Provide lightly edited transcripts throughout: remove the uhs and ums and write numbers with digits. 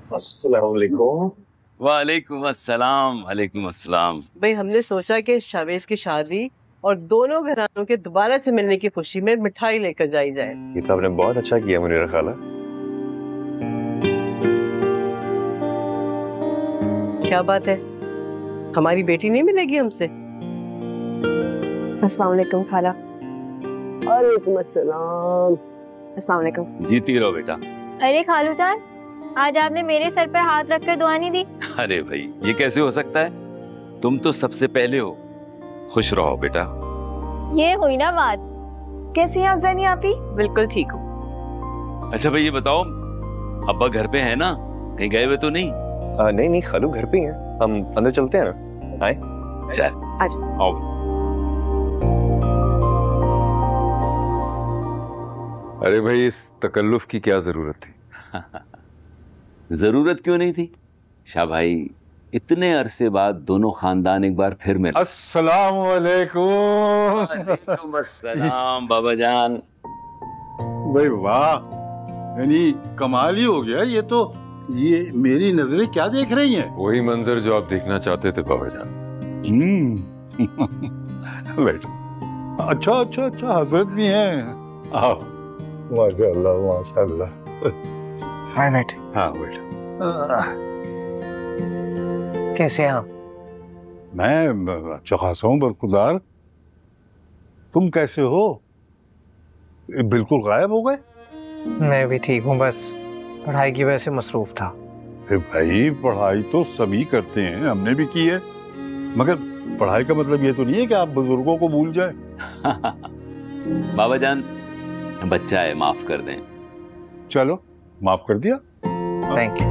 अस्सलाम वालेकुम। वालेकुम अस्सलाम। वालेकुम अस्सलाम। भाई हमने सोचा कि शावेज की शादी और दोनों घरानों के दोबारा से मिलने की खुशी में मिठाई लेकर जाई जाए। ये तो आपने बहुत अच्छा किया मुनीरा खाला। क्या बात है, हमारी बेटी नहीं मिलेगी हमसे? अस्सलाम वालेकुम खाला। वालेकुम अस्सलाम। अस्सलाम वालेकुम। जीती रहो बेटा। अरे खालू जान, आज आपने मेरे सर पर हाथ रखकर दुआ नहीं दी। अरे भाई ये कैसे हो सकता है, तुम तो सबसे पहले हो। खुश रहो बेटा। ये हुई ना बात। कैसी हैं आप ज़ैनी आपी? बिल्कुल ठीक हूँ। अच्छा भाई ये बताओ, अब्बा घर पे है ना, कहीं गए हुए तो नहीं? नहीं नहीं खालू घर पे ही हैं, हम अंदर चलते हैं ना। आए चल आओ। अरे भाई इस तकल्लुफ की क्या जरूरत थी? जरूरत क्यों नहीं थी शाह भाई, इतने अरसे बाद दोनों खानदान एक बार फिर मिले। अस्सलाम वालेकुम। वालेकुम अस्सलाम बाबा जान। भाई वाह, यानी कमाल ही हो गया ये तो। ये मेरी नजरें क्या देख रही हैं? वही मंजर जो आप देखना चाहते थे बाबा जान। बैठो। अच्छा अच्छा अच्छा, हजरत भी हैं। आओ। माशाअल्लाह माशाअल्लाह। हाय बैठे। हाँ बैठो। कैसे हैं आप? मैं अच्छा खासा हूँ बरखुरदार। तुम कैसे हो? बिल्कुल गायब हो गए। मैं भी ठीक हूँ, बस पढ़ाई की वजह से मसरूफ था। फिर भाई पढ़ाई तो सभी करते हैं, हमने भी की है, मगर पढ़ाई का मतलब ये तो नहीं है कि आप बुजुर्गों को भूल जाए। बाबा जान बच्चा है, माफ कर दें। चलो माफ कर दिया। Thank you.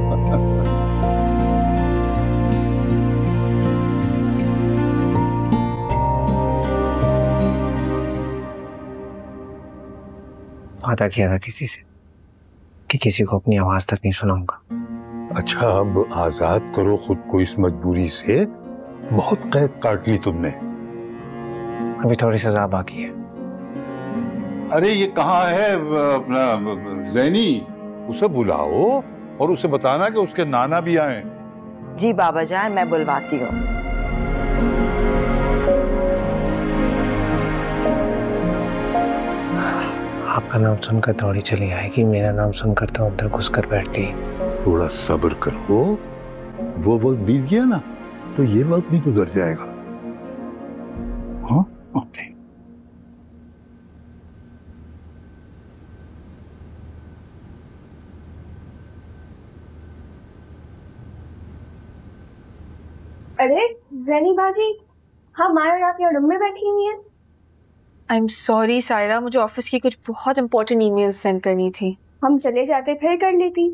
वादा किया था किसी से कि किसी को अपनी आवाज तक नहीं सुनाऊंगा। अच्छा अब आजाद करो खुद को इस मजबूरी से। बहुत कैद काट ली तुमने। अभी थोड़ी सजा बाकी है। अरे ये कहाँ है अपना ज़ैनी? उसे बुलाओ और उसे बताना कि उसके नाना भी आए। जी बाबा जान, मैं बुलवाती हूँ। आपका नाम सुनकर दौड़ी चली आएगी, मेरा नाम सुनकर तो अंदर घुसकर बैठ गई। थोड़ा सब्र करो, वो वक्त बीत गया ना तो ये वक्त भी गुजर जाएगा। हाँ ओके। अरे ज़ैनी बाजी, हाँ माया और आप यहाँ रूम में बैठी हुई हैं। आई एम सॉरी सायरा, मुझे ऑफिस की कुछ बहुत इंपॉर्टेंट ईमेल्स सेंड करनी थी। हम चले जाते फिर कर लेती।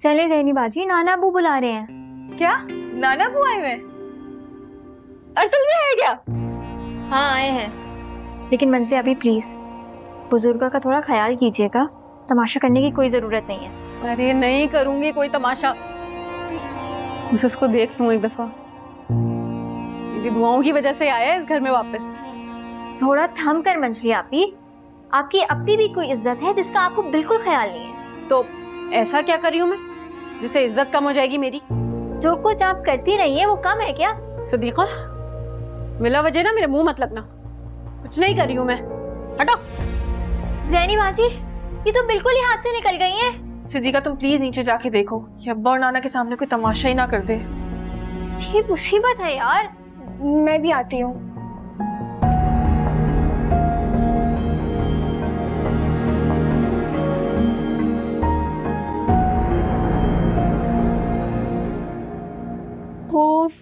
चले ज़ैनी बाजी, नाना अबू बुला रहे हैं। क्या नाना अबू आए हुए? अरसल में है क्या? हाँ आए हैं, लेकिन मंजले अभी प्लीज बुजुर्गा का थोड़ा ख्याल कीजिएगा। तमाशा करने की कोई जरूरत नहीं है। अरे नहीं करूंगी कोई तमाशा, बस उसको देख लूं एक दफा। मेरी दुआओं की वजह से आया है इस घर में वापस। थोड़ा थम कर मंजली आपी, आपकी अपनी भी कोई इज्जत है जिसका आपको बिल्कुल ख्याल नहीं है। तो ऐसा क्या करी हूँ मैं जिससे इज्जत कम हो जाएगी मेरी? जो कुछ आप करती रही है वो कम है क्या? सदीका मिला वजह ना मेरे मुंह मत लगना, कुछ नहीं कर रही हूँ मैं, हटो। ज़ैनी बाजी ये तो बिल्कुल ही हाथ से निकल गई हैं। सदीका तुम प्लीज नीचे जाके देखो कि अब्बा और नाना के सामने कोई तमाशा ही ना कर दे। ये मुसीबत है यार। मैं भी आती हूँ। ओफ,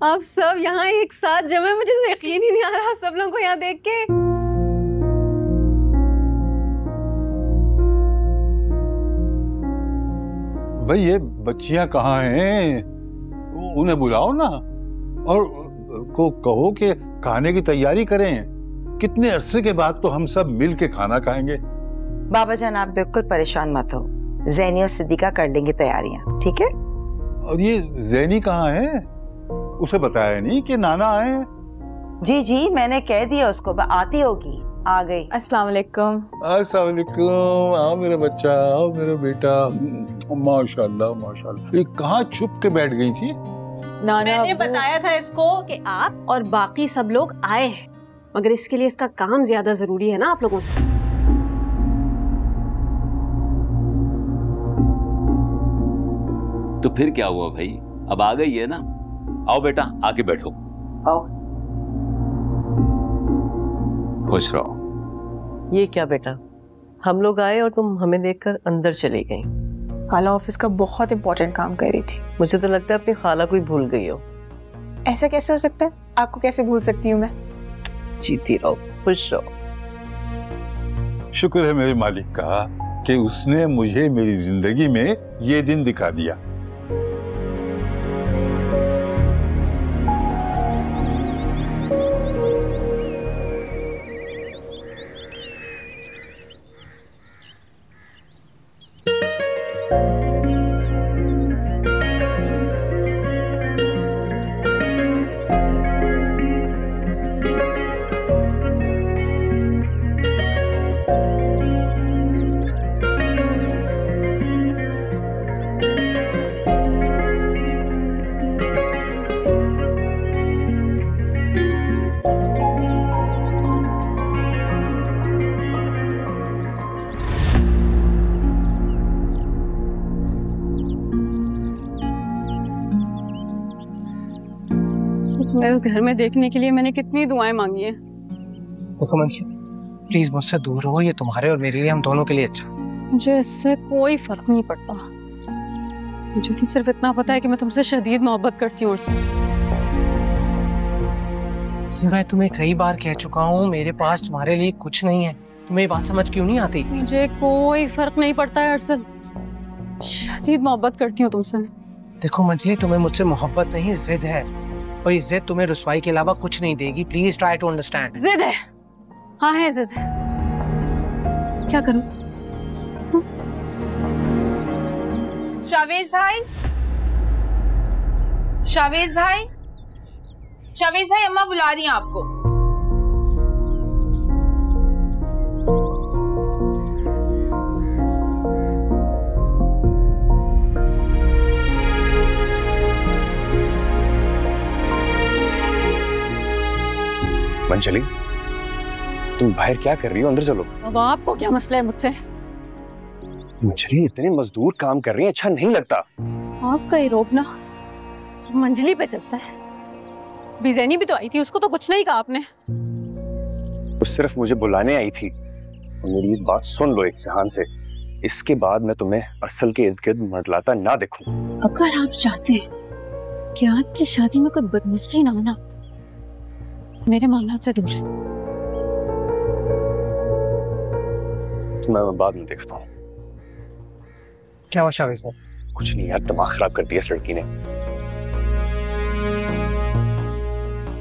आप सब यहाँ एक साथ जमे, मुझे तो यकीन ही नहीं आ रहा सब लोगों को यहाँ देख के। भाई ये बच्चियां कहाँ हैं? उन्हें बुलाओ ना और को कहो कि खाने की तैयारी करें। कितने अरसे के बाद तो हम सब मिल के खाना खाएंगे। बाबा जान आप बिल्कुल परेशान मत हो, ज़ैनी और सिद्दीका कर लेंगे तैयारियां, ठीक है? और ये ज़ैनी कहाँ है? उसे बताया नहीं कि नाना आए? जी जी मैंने कह दिया उसको, आती होगी, आ गई। अस्सलाम वालेकुम। अस्सलाम वालेकुम। आओ मेरा बच्चा, आओ मेरा बेटा। माशाल्लाह माशाल्लाह। ये कहाँ छुप के बैठ गई थी? मैंने बताया था इसको कि आप और बाकी सब लोग आए हैं, मगर इसके लिए इसका काम ज्यादा जरूरी है ना आप लोगों से। तो फिर क्या हुआ भाई, अब आ गई है ना, आओ बेटा आके बैठो। आओ। खुश रहो। ये क्या बेटा, हम लोग आए और तुम हमें देखकर अंदर चली गई। खाला ऑफिस का बहुत इंपॉर्टेंट काम कर रही थी। मुझे तो लगता है अपनी खाला कोई भूल गई हो। ऐसा कैसे हो सकता है? आपको कैसे भूल सकती हूँ मैं? जीती रहो, खुश रहो। शुक्र है मेरे मालिक का कि उसने मुझे मेरी जिंदगी में ये दिन दिखा दिया। तुम्हें इस घर में देखने के लिए मैंने कितनी दुआएं मांगी हैं। देखो मंजिल, प्लीज मुझसे दूर रहो, ये तुम्हारे और मेरे लिए, हम दोनों के लिए अच्छा। मुझे इससे कोई फर्क नहीं पड़ता। मुझे तो सिर्फ इतना पता है कि मैं तुमसे शदीद मोहब्बत करती हूँ। मैं तुम्हें कई बार कह चुका हूँ मेरे पास तुम्हारे लिए कुछ नहीं है। तुम्हें ये बात समझ क्यों नहीं आती? मुझे कोई फर्क नहीं पड़ता है अरसल, शदीद मोहब्बत करती हूँ तुमसे। देखो मंजिली, तुम्हें मुझसे मोहब्बत नहीं, जिद है, और ये जिद तुम्हें रुसवाई के अलावा कुछ नहीं देगी। Please try to understand. जिद है, हाँ है जिद। क्या करूं? शावेज भाई, शावेज भाई, शावेज भाई, अम्मा बुला रही हैं आपको। मंजली, तुम बाहर क्या कर रही हो? अंदर चलो। अब आपको क्या मसला है मुझसे? मंजली, इतने मजदूर काम कर रही हैं, अच्छा नहीं लगता। आपका ये रोकना सिर्फ मंजली पे चलता है। बिरयानी भी तो आई थी, उसको तो कुछ नहीं कहा आपने। वो सिर्फ मुझे बुलाने आई थी। और मेरी एक बात सुन लो एक ध्यान से, इसके बाद मैं तुम्हें अरसल के इर्द गिर्द मंडलाता ना देखूं। अगर आप चाहते हैं कि आपकी शादी में कोई बदमज़गी ना हो ना, मेरे मामलात से दूर है। तो मैं बाद में देखता हूँ। क्या हुआ शावेज भाई? कुछ नहीं यार, दिमाग खराब कर दिया इस लड़की ने।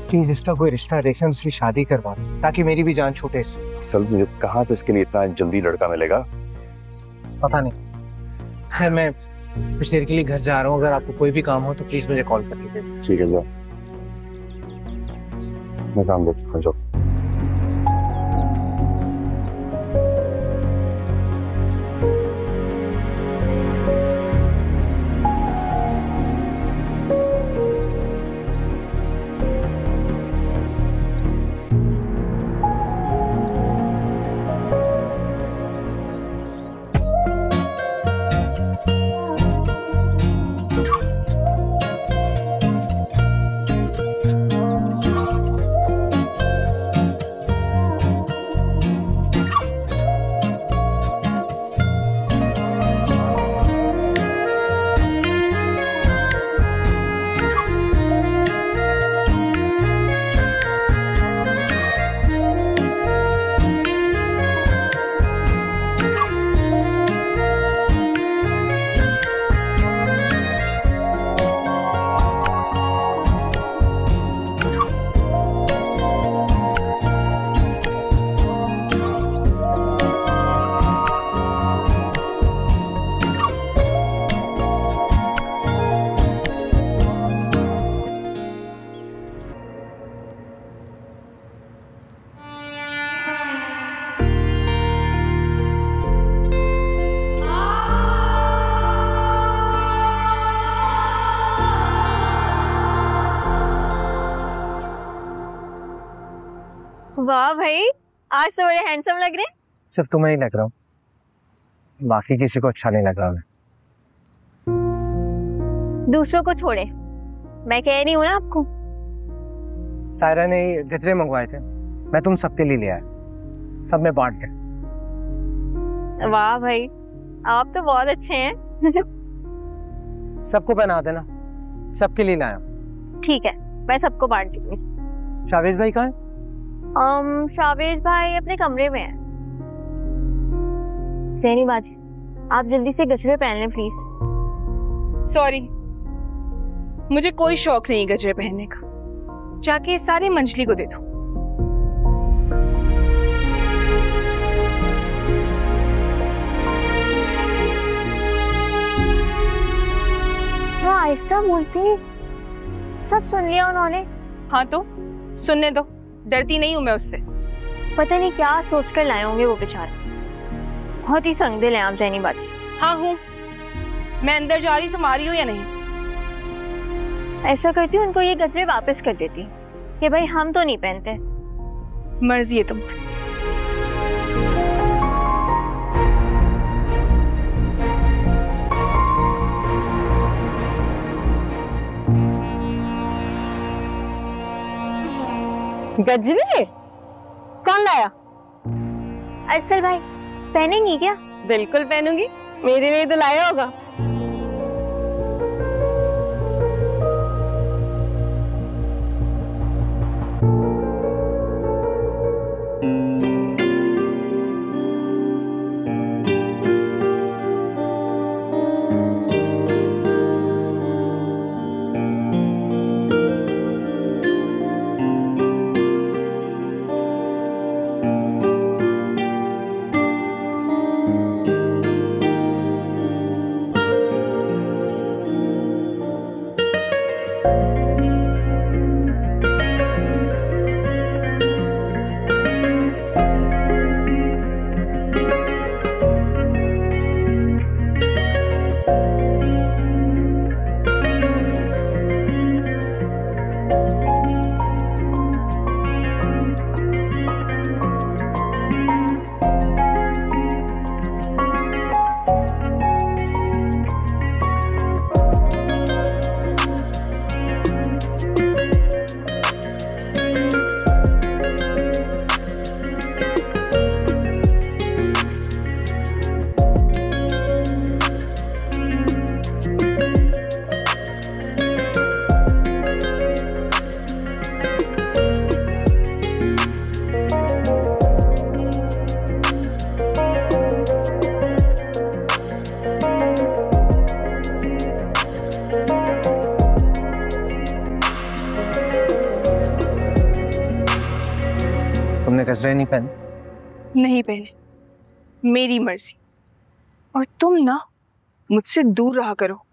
प्लीज इसका कोई रिश्ता देखें, उसकी शादी करवा दो ताकि मेरी भी जान छूटे इससे। असल मुझे कहाँ से इसके लिए इतना जल्दी लड़का मिलेगा? पता नहीं। खैर मैं कुछ देर के लिए घर जा रहा हूँ, अगर आपको कोई भी काम हो तो प्लीज मुझे कॉल कर लीजिए। ठीक है, जाओ, मैं काम देखता हूँ। जाओ। वाह भाई, आज तो बड़े हैंडसम लग रहे हैं। सिर्फ तुम्हें ही लग रहा हूँ, बाकी किसी को अच्छा नहीं लग रहा मैं। दूसरों को छोड़े, मैं कह रही हूँ ना आपको। सायरा ने गजरे मंगवाए थे, मैं तुम सबके लिए ले आया, सब में बांट गए। वाह भाई, आप तो बहुत अच्छे हैं। सबको पहना देना, सबके लिए लाया। ठीक है, मैं सबको बांट दूंगी। शावेज भाई कहाँ है? शावेज भाई अपने कमरे में है। ज़ैनी बाजी, आप जल्दी से गजरे पहन लें प्लीज। सॉरी, मुझे कोई शौक नहीं गजरे पहनने का। जाके सारी मंजली को दे दो। आहिस्ता बोलती, सब सुन लिया उन्होंने। हाँ तो सुनने दो, डरती नहीं हूँ मैं उससे। पता नहीं क्या सोच कर लाए होंगे वो बेचारे, बहुत ही संगदिल हैं आप ज़ैनी बाजी। हाँ हूँ, मैं अंदर जा रही, तुम आ रही हो या नहीं? ऐसा करती हूँ उनको ये गजरे वापस कर देती कि भाई हम तो नहीं पहनते। मर्जी है तुम्हारी। गजरे कौन लाया? अरसल भाई, पहनेंगी क्या? बिल्कुल पहनूंगी, मेरे लिए तो लाया होगा। तुमने गजरे नहीं पहने? नहीं पहने, मेरी मर्जी। और तुम ना मुझसे दूर रहा करो।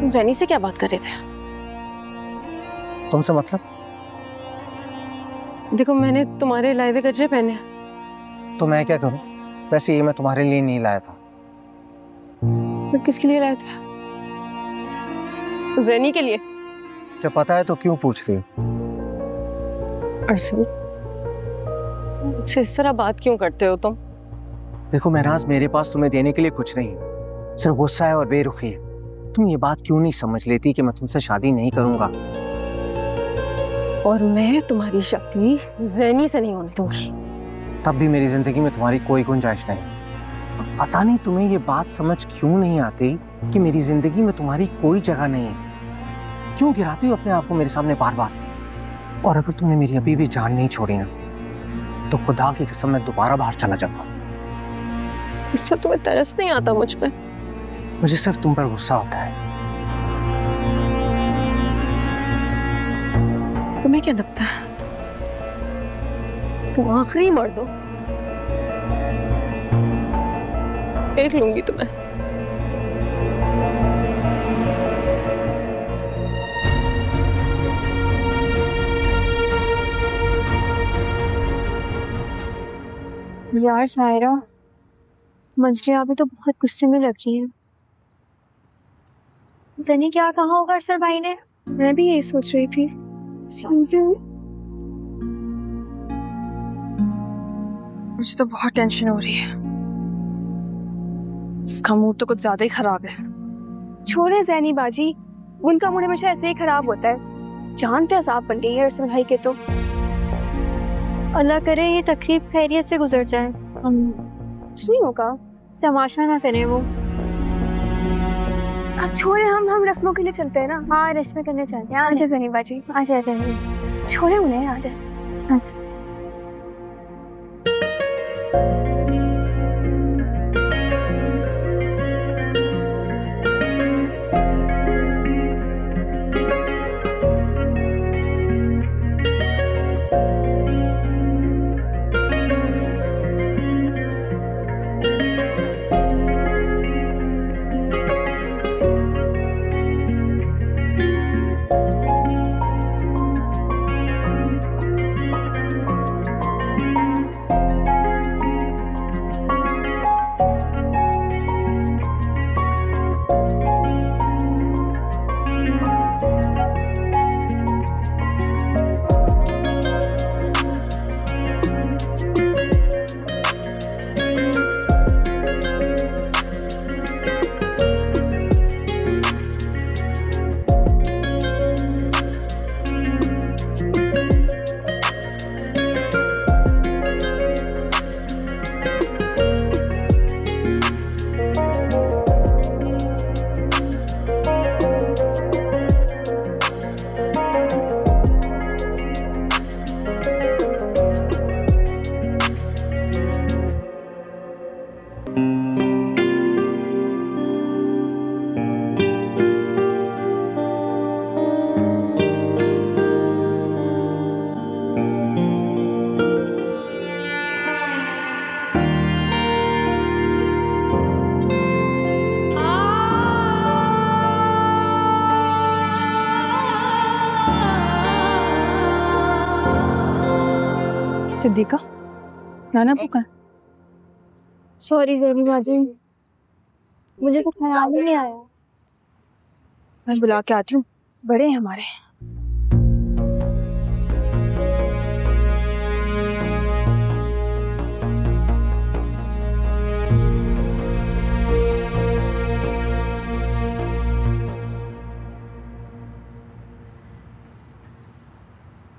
ज़ैनी से क्या बात कर रहे थे? तुमसे मतलब? देखो, मैंने तुम्हारे लाए हुए गजरे पहने हैं। तो मैं क्या करूं? वैसे ये मैं तुम्हारे लिए नहीं लाया था। तो किसके लिए लाए थे? ज़ैनी के लिए। जब पता है तो क्यों पूछ रही हो? अरसल, मुझसे इस तरह बात क्यों करते हो तुम? देखो महराज, मेरे पास तुम्हें देने के लिए कुछ नहीं है, सिर्फ गुस्सा है और बेरुखी है। तुम ये बात क्यों नहीं समझ लेती कि मैं तुमसे शादी नहीं करूंगा? और मैं तुम्हारी शादी ज़ैनी से नहीं होने दूंगी। तब भी मेरी जिंदगी में तुम्हारी कोई गुंजाइश नहीं। पता नहीं तुम्हें ये बात समझ क्यों नहीं आती कि मेरी जिंदगी में तुम्हारी कोई जगह नहीं है। क्यों गिराती हो अपने आप को मेरे सामने बार बार? और अगर तुमने मेरी अभी भी जान नहीं छोड़ी ना, तो खुदा की कसम मैं दोबारा बाहर चला जाऊंगा। इससे तुम्हें तरस नहीं आता मुझ पे? मुझे सिर्फ तुम पर गुस्सा होता है। तुम्हें क्या लगता है तुम आखिरी मर्द हो? देख लूंगी तुम्हें। यार सायरा, मंजली अभी तो बहुत गुस्से में लग रही है। पता नहीं क्या कहा होगा अरसल भाई ने। मैं भी यही सोच रही थी। मुझे तो बहुत टेंशन हो रही है। इसका मूड तो कुछ ज्यादा ही खराब है। छोड़े ज़ैनी बाजी, उनका मूड हमेशा ऐसे ही खराब होता है। जान पे असाब बन गई है अरसल भाई के तो। अल्लाह करे ये तकरीब खैरियत से गुजर जाए। कुछ नहीं होगा, तमाशा ना करे वो। अब छोड़े, हम रस्मों के लिए चलते हैं ना। हाँ, रस्में करने चलते हैं। आजा ज़ैनी बाजी, आजा छोड़े उन्हें, आजा। सिद्दीका, गाना पुकार। सॉरी ज़ैनी बाजी, मुझे तो ख्याल ही नहीं आया। मैं बुला के आती हूँ, बड़े हैं हमारे।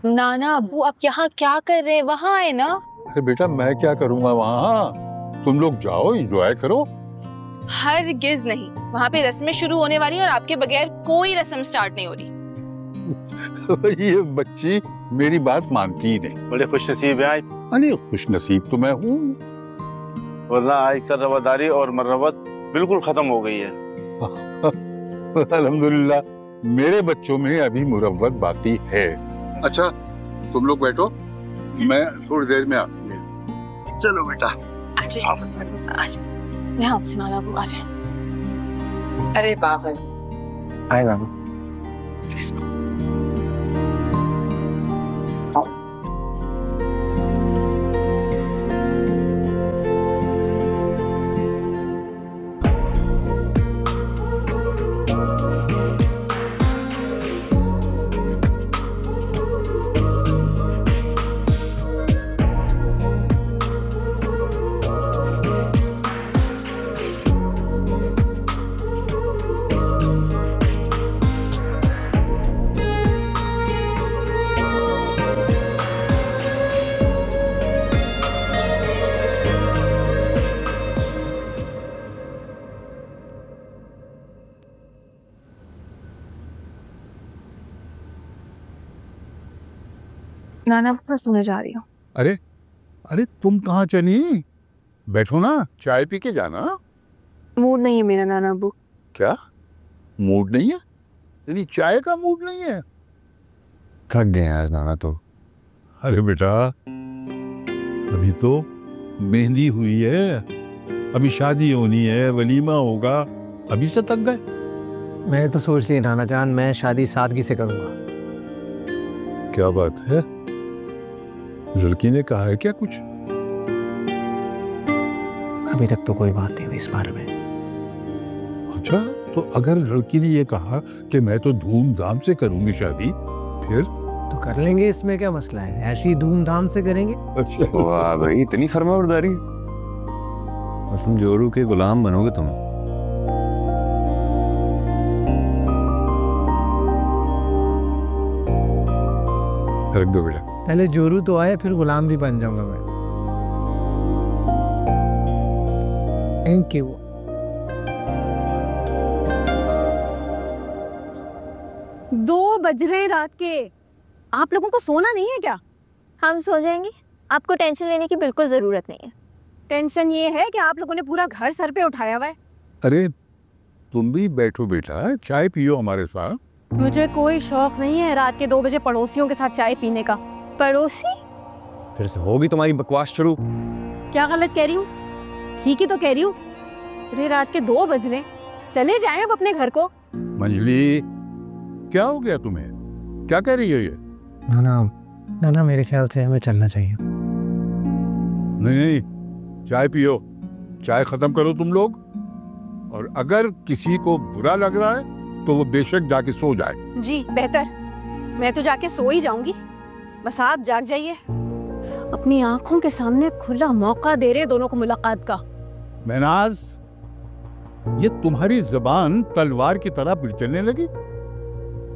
नाना अब्बू आप यहाँ क्या कर रहे हैं? वहाँ आए ना। अरे बेटा मैं क्या करूंगा वहाँ, तुम लोग जाओ एंजॉय करो। हरगिज नहीं, वहाँ पे रस्में शुरू होने वाली हैं और आपके बगैर कोई रस्म स्टार्ट नहीं हो रही। ये बच्ची मेरी बात मानती ही नहीं। बड़े खुशनसीब हैं। अरे खुशनसीब तो मैं हूँ, वरना आज तक रवादारी और मर्रवत बिल्कुल खत्म हो गई है। अल्हम्दुलिल्लाह मेरे बच्चों में अभी मुरव्वत बाकी है। अच्छा तुम लोग बैठो, मैं थोड़ी देर में आती हूँ। चलो बेटा। आजा ध्यान से नाना अब्बू, आजा। अरे बाबा, आए बाबू। नाना पर सुने जा रही हूँ। अरे अरे तुम कहाँ चली? बैठो ना, चाय पी के जाना। मूड नहीं है मेरा नाना अब्बू। क्या मूड नहीं है? यदि चाय का मूड नहीं है? थक गए हैं आज नाना तो। अरे बेटा, अभी तो मेहंदी हुई है, अभी शादी होनी है, वलीमा होगा, अभी से थक गए? मैंने तो सोच लिया नाना जान, मैं शादी सादगी से करूंगा। क्या बात है? लड़की ने कहा है क्या कुछ? अभी तक तो कोई बात नहीं हुई इस बारे में। अच्छा, तो अगर लड़की ने ये कहा कि मैं तो धूमधाम से करूंगी शादी, फिर तो कर लेंगे, इसमें क्या मसला है, ऐसी धूमधाम से करेंगे। वाह भाई, इतनी फरमाबरदारी। और तुम जोरू के गुलाम बनोगे तुम। रख दो बेटा। पहले जोरू तो आए, फिर गुलाम भी बन जाऊंगा मैं। Thank you. दो बज रहे रात के, आप लोगों को सोना नहीं है क्या? हम सो जाएंगे, आपको टेंशन लेने की बिल्कुल जरूरत नहीं है। टेंशन ये है कि आप लोगों ने पूरा घर सर पे उठाया हुआ है। अरे तुम भी बैठो बेटा, चाय पियो हमारे साथ। मुझे कोई शौक नहीं है रात के 2 बजे पड़ोसियों के साथ चाय पीने का। पड़ोसी? फिर से होगी तुम्हारी बकवास शुरू। क्या गलत कह रही हूँ? ठीक ही तो कह रही हूँ। अरे रात के 2 बज रहे, चले जाएं अब अपने घर को। मंजली, क्या हो गया तुम्हें? क्या कह रही है ये? नाना मेरे ख्याल से हमें चलना चाहिए। नहीं, चाय पियो, चाय खत्म करो तुम लोग। और अगर किसी को बुरा लग रहा है तो वो बेशक जाके सो जाए। जी बेहतर, मैं तो जाके सो ही जाऊंगी, बस आप जाग जाइए। अपनी आंखों के सामने खुला मौका दे रहे दोनों को मुलाकात का। महनाज, ये तुम्हारी जबान तलवार की तरह बिचलने लगी।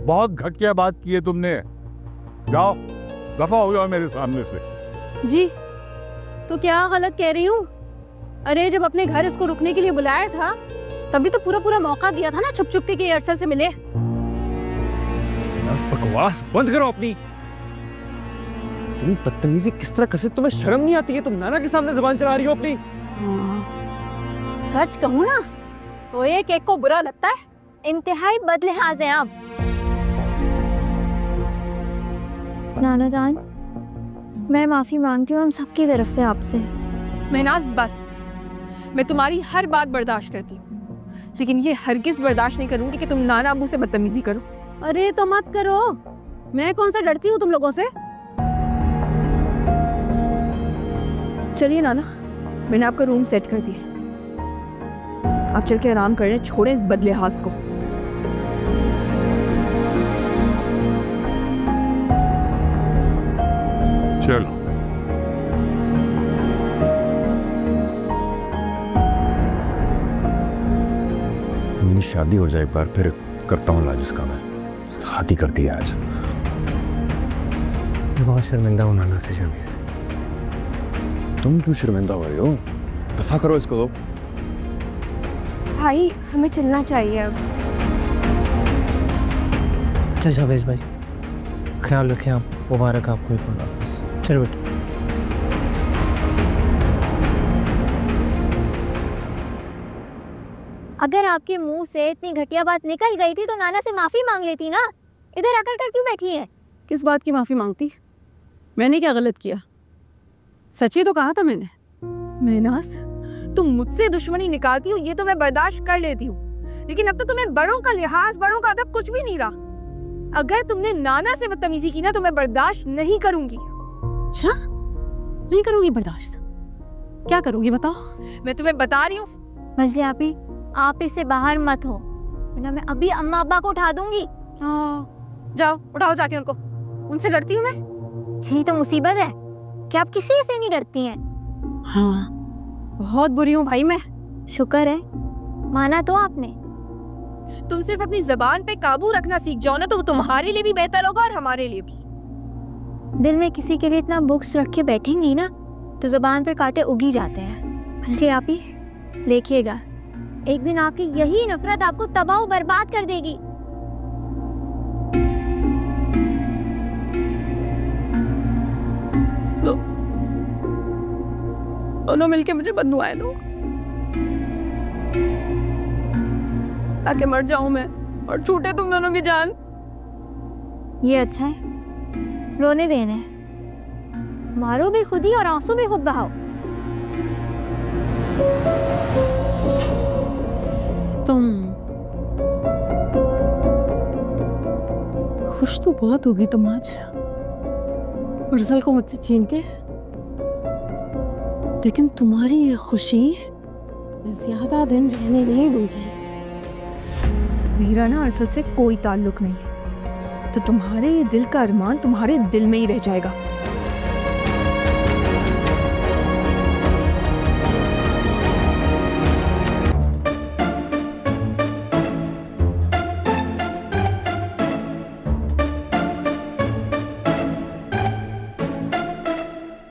बहुत घटिया बात की है तुमने। जाओ, दफा हो जाओ मेरे सामने से। जी तो क्या गलत कह रही हूँ? अरे जब अपने घर इसको रुकने के लिए बुलाया था तभी तो पूरा मौका दिया था ना छुप छुप के अरसल से मिले। बकवास बंद करो अपनी। इतनी बदतमीजी किस तरह कर सकते? तुम्हें शर्म नहीं आती है? तुम नाना के सामने जुबान चला रही हो अपनी। सच कहूँ ना तो एक एक को बुरा लगता है। इंतहाई बदलिहाज हैं आप। नाना जान, मैं माफी मांगती हूँ हम सबकी तरफ से आपसे। महनाज बस, मैं तुम्हारी हर बात बर्दाश्त करती हूँ, लेकिन ये हरगिज बर्दाश्त नहीं करूंगी कि तुम नाना अब्बू से बदतमीजी करो। अरे तो मत करो, मैं कौन सा डरती हूँ तुम लोगों से। चलिए नाना, मैंने आपका रूम सेट कर दिया, आप चल के आराम कर लें, छोड़ें इस बदलिहाज को। चलो। मेरी शादी हो जाए एक बार, फिर करता हूँ लाजिश का। मैं हाथी कर दिया आज। मैं बहुत शर्मिंदा हूँ नाना से शमीस। तुम क्यों शर्मिंदा हो रही हो? दफा करो इसको। भाई हमें चलना चाहिए अब। अच्छा शमीस भाई, ख्याल रखें आप। मुबारक आपको। चलो बेटा। अगर आपके मुंह से इतनी घटिया बात निकल गई थी तो नाना से माफी मांग लेती ना। इधर आकर कर क्यों बैठी है? किस बात की माफी मांगती? मैंने क्या गलत किया? सच ही तो कहा था मैंने। महनाज, तुम मुझसे दुश्मनी निकालती हो ये तो मैं बर्दाश्त कर लेती हूँ, लेकिन अब तो तुम्हें बड़ों का लिहाज, बड़ों का अदब कुछ भी नहीं रहा। अगर तुमने नाना से बदतमीजी की ना तो मैं बर्दाश्त नहीं करूंगी। अच्छा, नहीं करोगी बर्दाश्त? क्या करोगी बताओ? मैं तुम्हें बता रही हूँ। मजली आप इससे बाहर मत हो, वरना मैं अभी अम्मा अब्बा को उठा दूंगी। जाओ उठाओ जाके उनको, उनसे लड़ती हूँ मैं। यही तो मुसीबत है कि आप किसी से नहीं डरती हैं। हाँ, बहुत बुरी हूँ भाई मैं। शुक्र है माना तो आपने। तुम सिर्फ अपनी जबान पे काबू रखना सीख जाओ ना, तो वो तुम्हारे लिए भी बेहतर होगा और हमारे लिए भी। दिल में किसी के लिए इतना बुक्स रख के बैठेंगी ना तो जबान पर कांटे उगी जाते हैं। इसलिए आप ही देखिएगा, एक दिन आपकी यही नफरत आपको तबाह बर्बाद कर देगी। दोनों मिलके मुझे बददुआएं दो ताकि मर जाऊं मैं और छूटे तुम दोनों की जान। ये अच्छा है, रोने देने, मारो भी खुद ही और आंसू भी खुद बहाओ। तुम खुश तो बहुत होगी तुम आज अर्सल को मुझसे छीन के, लेकिन तुम्हारी ये खुशी मैं ज्यादा दिन रहने नहीं दूंगी। मेरा ना अर्सल से कोई ताल्लुक नहीं है, तो तुम्हारे ये दिल का अरमान तुम्हारे दिल में ही रह जाएगा।